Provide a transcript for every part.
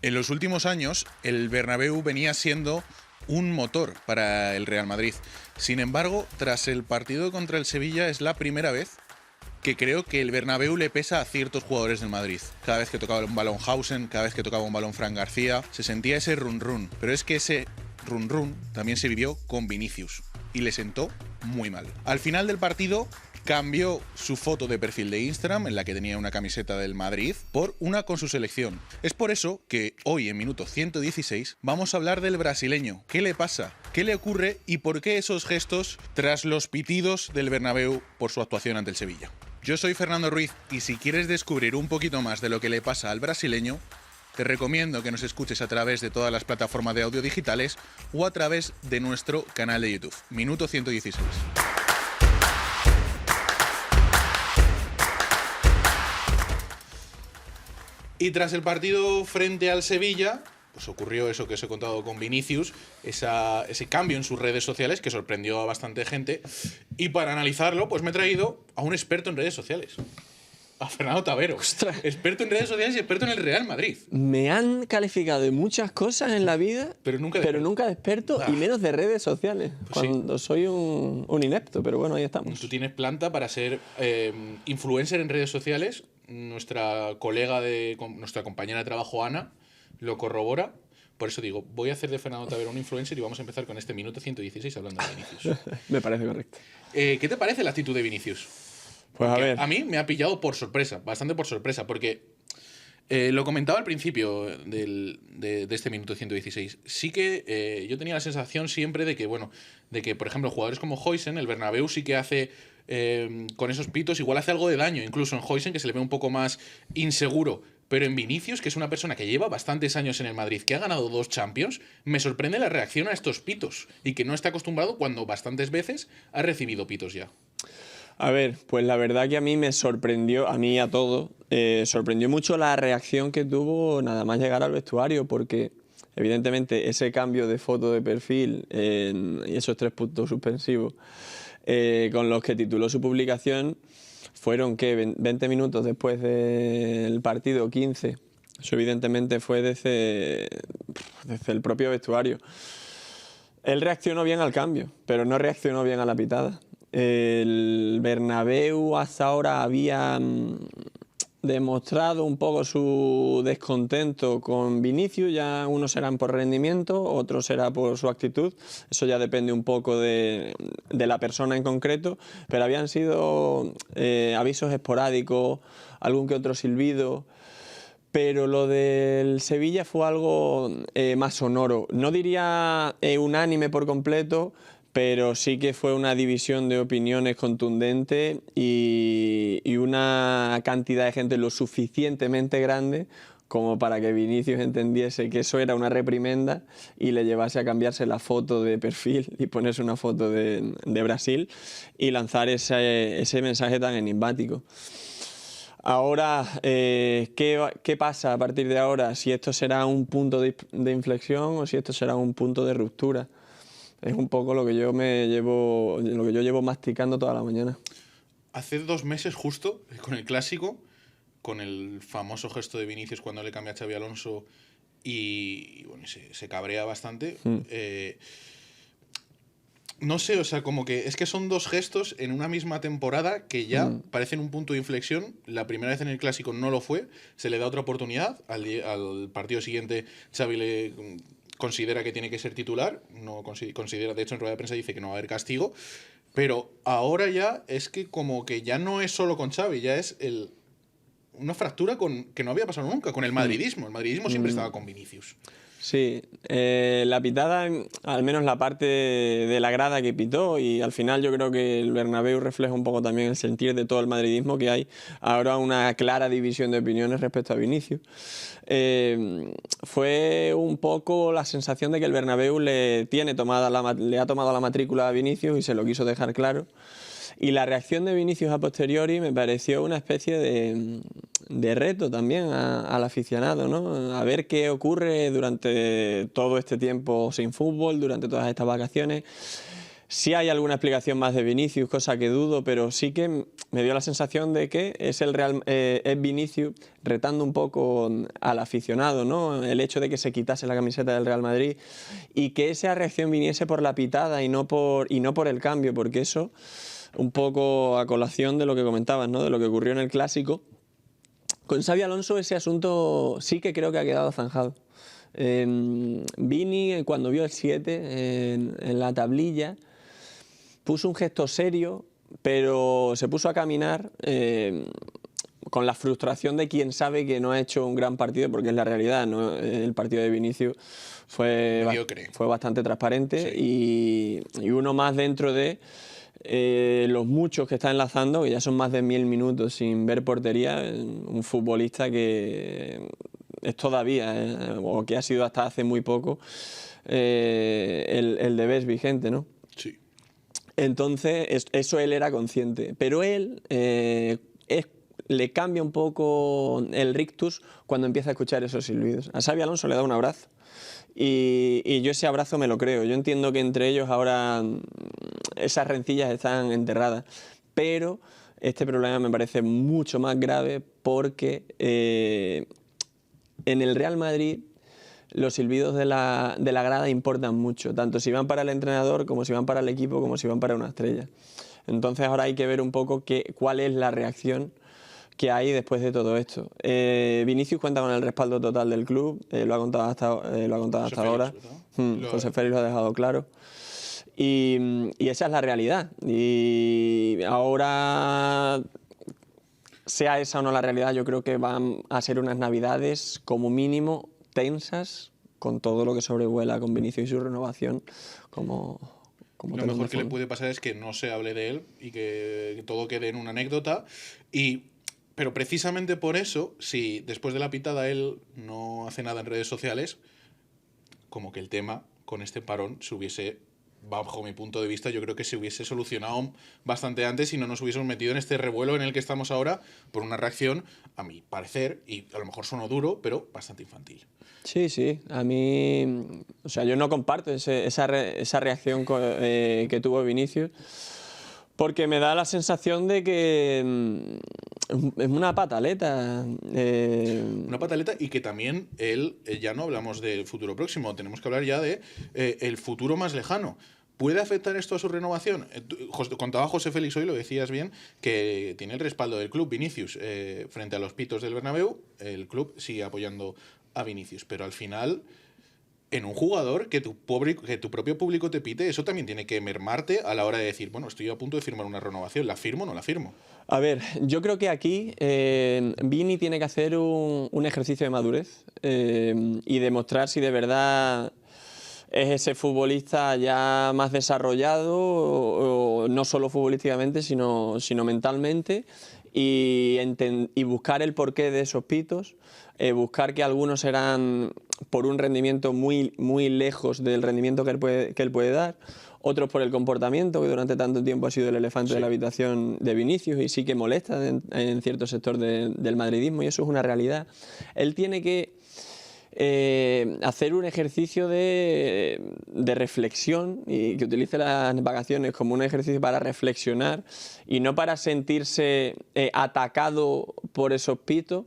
En los últimos años, el Bernabéu venía siendo un motor para el Real Madrid. Sin embargo, tras el partido contra el Sevilla es la primera vez que creo que el Bernabéu le pesa a ciertos jugadores del Madrid. Cada vez que tocaba un balón Hausen, cada vez que tocaba un balón Fran García, se sentía ese run-run. Pero es que ese run-run también se vivió con Vinicius y le sentó muy mal. Al final del partido cambió su foto de perfil de Instagram, en la que tenía una camiseta del Madrid, por una con su selección. Es por eso que hoy, en minuto 116, vamos a hablar del brasileño. ¿Qué le pasa? ¿Qué le ocurre? ¿Y por qué esos gestos tras los pitidos del Bernabéu por su actuación ante el Sevilla? Yo soy Fernando Ruiz y si quieres descubrir un poquito más de lo que le pasa al brasileño, te recomiendo que nos escuches a través de todas las plataformas de audio digitales o a través de nuestro canal de YouTube, Minuto 116. Y tras el partido frente al Sevilla, pues ocurrió eso que os he contado con Vinicius, ese cambio en sus redes sociales que sorprendió a bastante gente. Y para analizarlo, pues me he traído a un experto en redes sociales. A Fernando Tavero. ¡Ostras! Experto en redes sociales y experto en el Real Madrid. Me han calificado de muchas cosas en la vida, Pero nunca de experto y menos de redes sociales. Pues cuando soy un inepto, pero bueno, ahí estamos. Tú tienes planta para ser influencer en redes sociales. Nuestra nuestra compañera de trabajo, Ana, lo corrobora. Por eso digo, voy a hacer de Fernando Tavero un influencer y vamos a empezar con este minuto 116 hablando de Vinicius. Me parece correcto. ¿Qué te parece la actitud de Vinicius? Pues a Que ver. a mí me ha pillado por sorpresa, bastante por sorpresa, porque lo comentaba al principio de este minuto 116. Sí que yo tenía la sensación siempre de que, bueno, por ejemplo, jugadores como Hausen, el Bernabéu sí que hace, con esos pitos, igual hace algo de daño, incluso en Hausen, que se le ve un poco más inseguro. Pero en Vinicius, que es una persona que lleva bastantes años en el Madrid, que ha ganado 2 Champions, me sorprende la reacción a estos pitos y que no está acostumbrado cuando bastantes veces ha recibido pitos ya. A ver, pues la verdad que a mí me sorprendió, a mí y a todos, sorprendió mucho la reacción que tuvo nada más llegar al vestuario, porque evidentemente ese cambio de foto de perfil y esos 3 puntos suspensivos con los que tituló su publicación fueron que 20 minutos después del partido, 15, eso evidentemente fue desde el propio vestuario. Él reaccionó bien al cambio, pero no reaccionó bien a la pitada. El Bernabéu hasta ahora había demostrado un poco su descontento con Vinicius, ya unos serán por rendimiento, otros será por su actitud, eso ya depende un poco de la persona en concreto, pero habían sido avisos esporádicos, algún que otro silbido. Pero lo del Sevilla fue algo más sonoro. No diría unánime por completo, pero sí que fue una división de opiniones contundente y una cantidad de gente lo suficientemente grande como para que Vinicius entendiese que eso era una reprimenda y le llevase a cambiarse la foto de perfil y ponerse una foto de Brasil y lanzar ese mensaje tan enigmático. Ahora, ¿qué pasa a partir de ahora? Si esto será un punto de inflexión o si esto será un punto de ruptura. Es un poco lo que yo llevo masticando toda la mañana. Hace 2 meses justo, con el Clásico, con el famoso gesto de Vinicius cuando le cambia a Xabi Alonso y bueno, se cabrea bastante. No sé, o sea, como que es que son 2 gestos en una misma temporada que ya parecen un punto de inflexión. La primera vez en el Clásico no lo fue, se le da otra oportunidad. Al partido siguiente Xavi le considera que tiene que ser titular, no considera, de hecho en rueda de prensa dice que no va a haber castigo, pero ahora ya es que como que ya no es solo con Xavi, ya es una fractura que no había pasado nunca, con el madridismo. El madridismo siempre estaba con Vinicius. Sí, la pitada, al menos la parte de la grada que pitó, y al final yo creo que el Bernabéu refleja un poco también el sentir de todo el madridismo, que hay ahora una clara división de opiniones respecto a Vinicius. Fue un poco la sensación de que el Bernabéu le ha tomado la matrícula a Vinicius y se lo quiso dejar claro. Y la reacción de Vinicius a posteriori me pareció una especie de reto también al aficionado, ¿no? A ver qué ocurre durante todo este tiempo sin fútbol, durante todas estas vacaciones. Sí hay alguna explicación más de Vinicius, cosa que dudo, pero sí que me dio la sensación de que es es Vinicius retando un poco al aficionado, ¿no? El hecho de que se quitase la camiseta del Real Madrid y que esa reacción viniese por la pitada y no por el cambio, porque eso, un poco a colación de lo que comentabas, ¿no? De lo que ocurrió en el Clásico. Con Xabi Alonso ese asunto sí que creo que ha quedado zanjado. Vini, cuando vio el 7 en la tablilla, puso un gesto serio, pero se puso a caminar con la frustración de quien sabe que no ha hecho un gran partido, porque es la realidad, ¿no? El partido de Vinicius fue bastante transparente, sí. y uno más dentro de los muchos que está enlazando, que ya son más de 1000 minutos sin ver portería, un futbolista que es todavía, o que ha sido hasta hace muy poco, el de Best vigente, ¿no? Sí. Entonces, eso él era consciente, pero él le cambia un poco el rictus cuando empieza a escuchar esos silbidos. A Xabi Alonso le da un abrazo y yo ese abrazo me lo creo. Yo entiendo que entre ellos ahora esas rencillas están enterradas, pero este problema me parece mucho más grave porque en el Real Madrid los silbidos de la grada importan mucho, tanto si van para el entrenador, como si van para el equipo, como si van para una estrella. Entonces ahora hay que ver un poco cuál es la reacción que hay después de todo esto. Vinicius cuenta con el respaldo total del club, lo ha contado hasta ahora. José Félix lo ha dejado claro. Y esa es la realidad. Y ahora, sea esa o no la realidad, yo creo que van a ser unas navidades como mínimo tensas, con todo lo que sobrevuela con Vinicius y su renovación como lo mejor que le puede pasar es que no se hable de él y que todo quede en una anécdota. Pero precisamente por eso, si después de la pitada él no hace nada en redes sociales, como que el tema con este parón se hubiese, bajo mi punto de vista, yo creo que se hubiese solucionado bastante antes y no nos hubiésemos metido en este revuelo en el que estamos ahora por una reacción, a mi parecer, y a lo mejor sonó duro, pero bastante infantil. Sí, sí, a mí, o sea, yo no comparto esa reacción que tuvo Vinicius, porque me da la sensación de que es una pataleta. Una pataleta, y que también él, ya no hablamos del futuro próximo, tenemos que hablar ya de el futuro más lejano. ¿Puede afectar esto a su renovación? Contaba José Félix hoy, lo decías bien, que tiene el respaldo del club Vinicius frente a los pitos del Bernabéu. El club sigue apoyando a Vinicius, pero al final, en un jugador que tu propio público te pite, eso también tiene que mermarte a la hora de decir, bueno, estoy a punto de firmar una renovación, ¿la firmo o no la firmo? A ver, yo creo que aquí Vini tiene que hacer un ejercicio de madurez y demostrar si de verdad es ese futbolista ya más desarrollado, o no solo futbolísticamente, sino mentalmente, y buscar el porqué de esos pitos, buscar que algunos eran por un rendimiento muy, muy lejos del rendimiento que él puede dar, otros por el comportamiento, que durante tanto tiempo ha sido el elefante de la habitación de Vinicius y sí que molesta en cierto sector del madridismo, y eso es una realidad. Él tiene que hacer un ejercicio de reflexión, y que utilice las vacaciones como un ejercicio para reflexionar y no para sentirse atacado por esos pitos,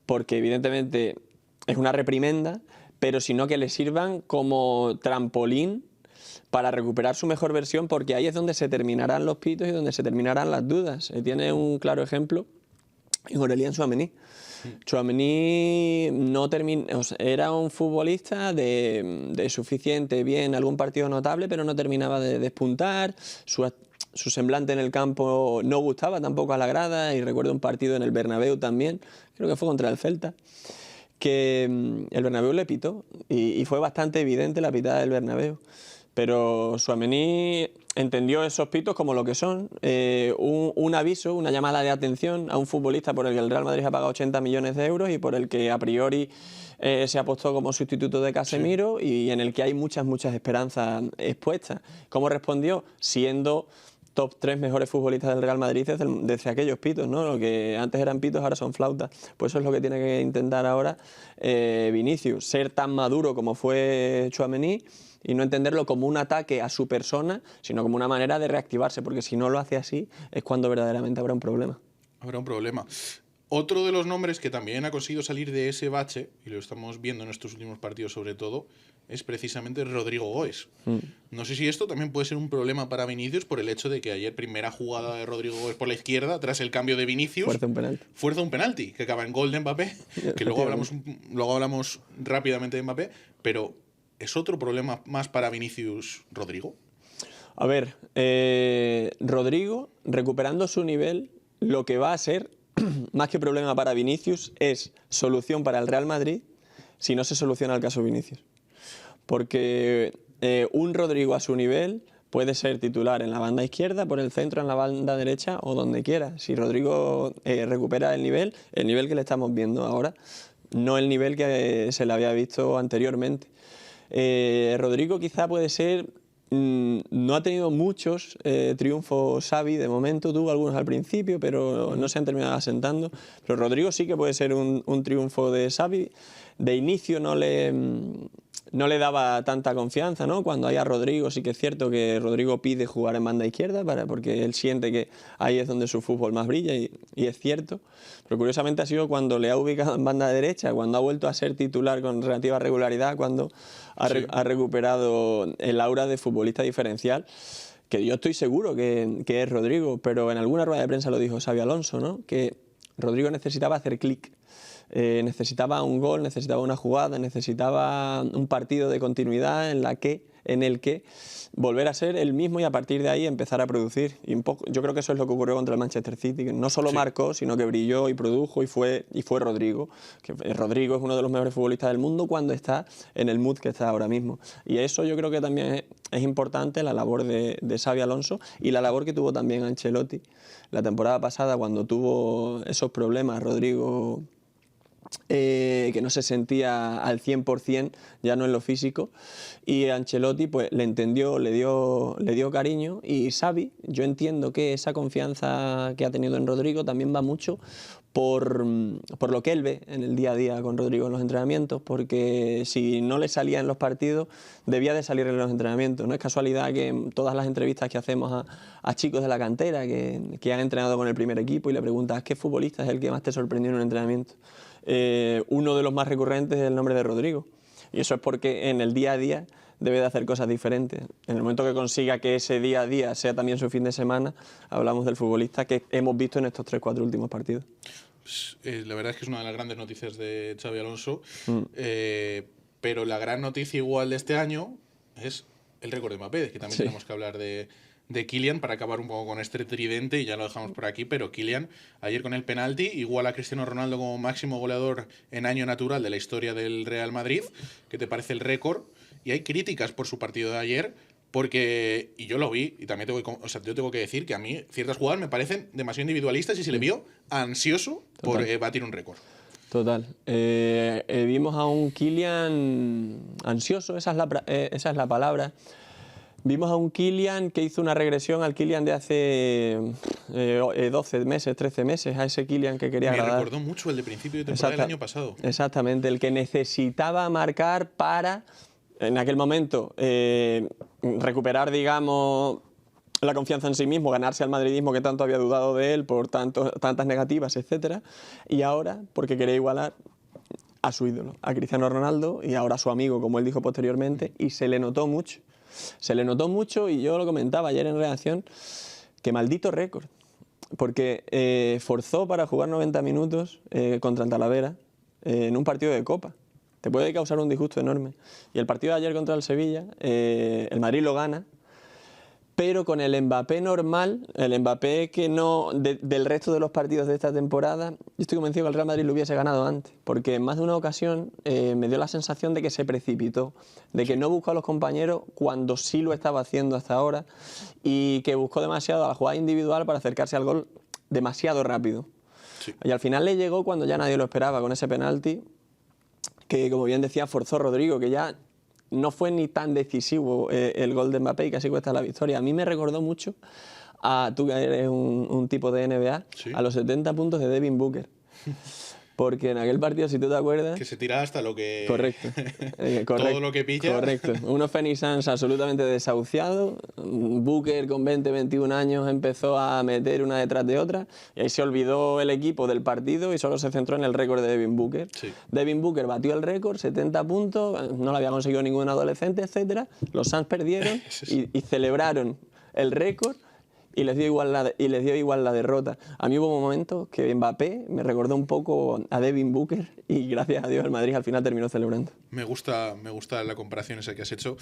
porque evidentemente es una reprimenda, pero sino que le sirvan como trampolín para recuperar su mejor versión, porque ahí es donde se terminarán los pitos y donde se terminarán las dudas. Tiene un claro ejemplo en Aurélien Tchouaméni. Tchouaméni era un futbolista de suficiente bien, algún partido notable, pero no terminaba de despuntar. Su semblante en el campo no gustaba tampoco a la grada, y recuerdo un partido en el Bernabéu también, creo que fue contra el Celta, que el Bernabéu le pitó y fue bastante evidente la pitada del Bernabéu. Pero Tchouaméni entendió esos pitos como lo que son, un aviso, una llamada de atención a un futbolista por el que el Real Madrid ha pagado 80 millones de euros y por el que a priori se apostó como sustituto de Casemiro, sí, y en el que hay muchas esperanzas expuestas. ¿Cómo respondió? Siendo top 3 mejores futbolistas del Real Madrid desde aquellos pitos, ¿no? Lo que antes eran pitos, ahora son flautas. Pues eso es lo que tiene que intentar ahora Vinicius, ser tan maduro como fue Tchouaméni y no entenderlo como un ataque a su persona, sino como una manera de reactivarse, porque si no lo hace así es cuando verdaderamente habrá un problema. Habrá un problema. Otro de los nombres que también ha conseguido salir de ese bache, y lo estamos viendo en estos últimos partidos sobre todo, es precisamente Rodrigo Goes. No sé si esto también puede ser un problema para Vinicius por el hecho de que ayer primera jugada de Rodrigo Goes por la izquierda, tras el cambio de Vinicius, fuerza un penalti, que acaba en gol de Mbappé, que luego hablamos rápidamente de Mbappé, pero ¿es otro problema más para Vinicius Rodrigo? A ver, Rodrigo, recuperando su nivel, lo que va a ser, más que problema para Vinicius, es solución para el Real Madrid si no se soluciona el caso Vinicius. Porque un Rodrigo a su nivel puede ser titular en la banda izquierda, por el centro, en la banda derecha o donde quiera. Si Rodrigo recupera el nivel que le estamos viendo ahora, no el nivel que se le había visto anteriormente. Rodrigo quizá puede ser... No ha tenido muchos triunfos Xavi de momento, tuvo algunos al principio, pero no se han terminado asentando. Pero Rodrigo sí que puede ser un triunfo de Xavi. De inicio no le daba tanta confianza, ¿no? Cuando hay a Rodrigo, sí que es cierto que Rodrigo pide jugar en banda izquierda porque él siente que ahí es donde su fútbol más brilla y es cierto. Pero curiosamente ha sido cuando le ha ubicado en banda derecha, cuando ha vuelto a ser titular con relativa regularidad, cuando ha recuperado el aura de futbolista diferencial, que yo estoy seguro que es Rodrigo, pero en alguna rueda de prensa lo dijo Xabi Alonso, ¿no? Que Rodrigo necesitaba hacer clic. Necesitaba un gol, necesitaba una jugada, necesitaba un partido de continuidad en el que volver a ser el mismo y a partir de ahí empezar a producir. Y yo creo que eso es lo que ocurrió contra el Manchester City, que no solo marcó, sino que brilló y produjo y fue Rodrigo. Rodrigo es uno de los mejores futbolistas del mundo cuando está en el mood que está ahora mismo. Y eso yo creo que también es importante, la labor de Xabi Alonso y la labor que tuvo también Ancelotti la temporada pasada cuando tuvo esos problemas Rodrigo, que no se sentía al 100%, ya no en lo físico, y Ancelotti pues le entendió, le dio cariño, y Xavi, yo entiendo que esa confianza que ha tenido en Rodrigo también va mucho por lo que él ve en el día a día con Rodrigo en los entrenamientos, porque si no le salía en los partidos, debía de salir en los entrenamientos. No es casualidad que en todas las entrevistas que hacemos a chicos de la cantera que han entrenado con el primer equipo y le preguntas ¿qué futbolista es el que más te sorprendió en un entrenamiento? Uno de los más recurrentes es el nombre de Rodrigo. Y eso es porque en el día a día debe de hacer cosas diferentes. En el momento que consiga que ese día a día sea también su fin de semana, hablamos del futbolista que hemos visto en estos 3-4 últimos partidos. La verdad es que es una de las grandes noticias de Xabi Alonso, pero la gran noticia igual de este año es el récord de Mbappé, que también tenemos que hablar de Kylian para acabar un poco con este tridente y ya lo dejamos por aquí, pero Kylian ayer con el penalti igual a Cristiano Ronaldo como máximo goleador en año natural de la historia del Real Madrid. ¿Qué te parece el récord? Y hay críticas por su partido de ayer porque, y yo lo vi, y también yo tengo que decir que a mí ciertas jugadas me parecen demasiado individualistas y se le vio ansioso por batir un récord. Total. Vimos a un Kylian ansioso, esa es la palabra. Vimos a un Kylian que hizo una regresión al Kylian de hace 12 meses, 13 meses, a ese Kylian que quería agradar. Me recordó mucho el de principio de temporada del año pasado. Exactamente, el que necesitaba marcar para, en aquel momento, recuperar, digamos, la confianza en sí mismo, ganarse al madridismo que tanto había dudado de él por tantas negativas, etcétera. Y ahora, porque quería igualar a su ídolo, a Cristiano Ronaldo, y ahora a su amigo, como él dijo posteriormente, y se le notó mucho. Se le notó mucho y yo lo comentaba ayer en reacción, que maldito récord, porque forzó para jugar 90 minutos contra el Talavera en un partido de Copa. Te puede causar un disgusto enorme. Y el partido de ayer contra el Sevilla, el Madrid lo gana, pero con el Mbappé normal, el Mbappé que no del resto de los partidos de esta temporada, yo estoy convencido que el Real Madrid lo hubiese ganado antes, porque en más de una ocasión me dio la sensación de que se precipitó, de que no buscó a los compañeros cuando sí lo estaba haciendo hasta ahora y que buscó demasiado a la jugada individual para acercarse al gol demasiado rápido. Sí. Y al final le llegó cuando ya nadie lo esperaba, con ese penalti que, como bien decía, forzó Rodrigo, que ya no fue ni tan decisivo el gol de Mbappé y casi cuesta la victoria. A mí me recordó mucho tú que eres un tipo de NBA, Sí. a los 70 puntos de Devin Booker. Porque en aquel partido, si tú te acuerdas... Que se tira hasta lo que... Correcto. Todo lo que pilla. Correcto. Unos Phoenix Suns absolutamente desahuciados. Booker con 20, 21 años empezó a meter una detrás de otra. Y ahí se olvidó el equipo del partido y solo se centró en el récord de Devin Booker. Sí. Devin Booker batió el récord, 70 puntos, no lo había conseguido ningún adolescente, etcétera. Los Suns perdieron y celebraron el récord. Y les dio igual la derrota. A mí hubo momentos que Mbappé me recordó un poco a Devin Booker y gracias a Dios el Madrid al final terminó celebrando. Me gusta la comparación esa que has hecho.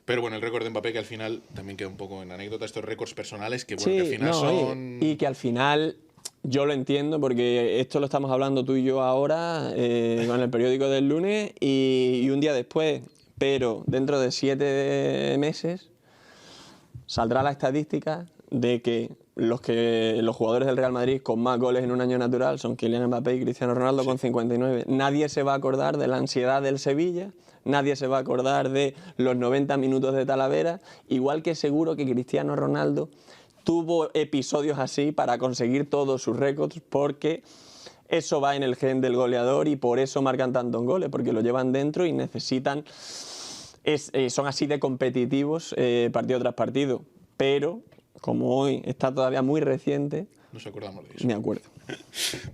Pero bueno, el récord de Mbappé que al final también queda un poco en anécdota, estos récords personales que, bueno, que al final son... Y que al final yo lo entiendo porque esto lo estamos hablando tú y yo ahora con el periódico del lunes y un día después, pero dentro de 7 meses saldrá la estadística de que los jugadores del Real Madrid con más goles en un año natural son Kylian Mbappé y Cristiano Ronaldo con 59. Nadie se va a acordar de la ansiedad del Sevilla, nadie se va a acordar de los 90 minutos de Talavera, igual que seguro que Cristiano Ronaldo tuvo episodios así para conseguir todos sus récords, porque eso va en el gen del goleador y por eso marcan tantos goles, porque lo llevan dentro y necesitan... son así de competitivos partido tras partido, pero... como hoy está todavía muy reciente, Nos acordamos de eso. me acuerdo.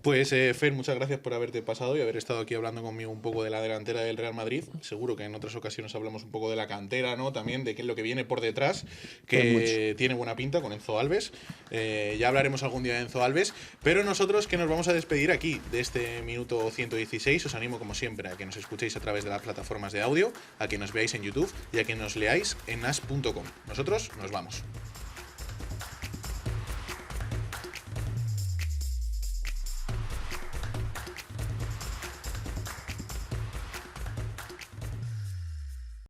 Pues Fer, muchas gracias por haberte pasado y haber estado aquí hablando conmigo un poco de la delantera del Real Madrid. Seguro que en otras ocasiones hablamos un poco de la cantera, ¿no? También de qué es lo que viene por detrás, que tiene buena pinta con Enzo Alves. Ya hablaremos algún día de Enzo Alves, pero nosotros que nos vamos a despedir aquí de este minuto 116, os animo como siempre a que nos escuchéis a través de las plataformas de audio, a que nos veáis en YouTube y a que nos leáis en as.com. Nosotros nos vamos.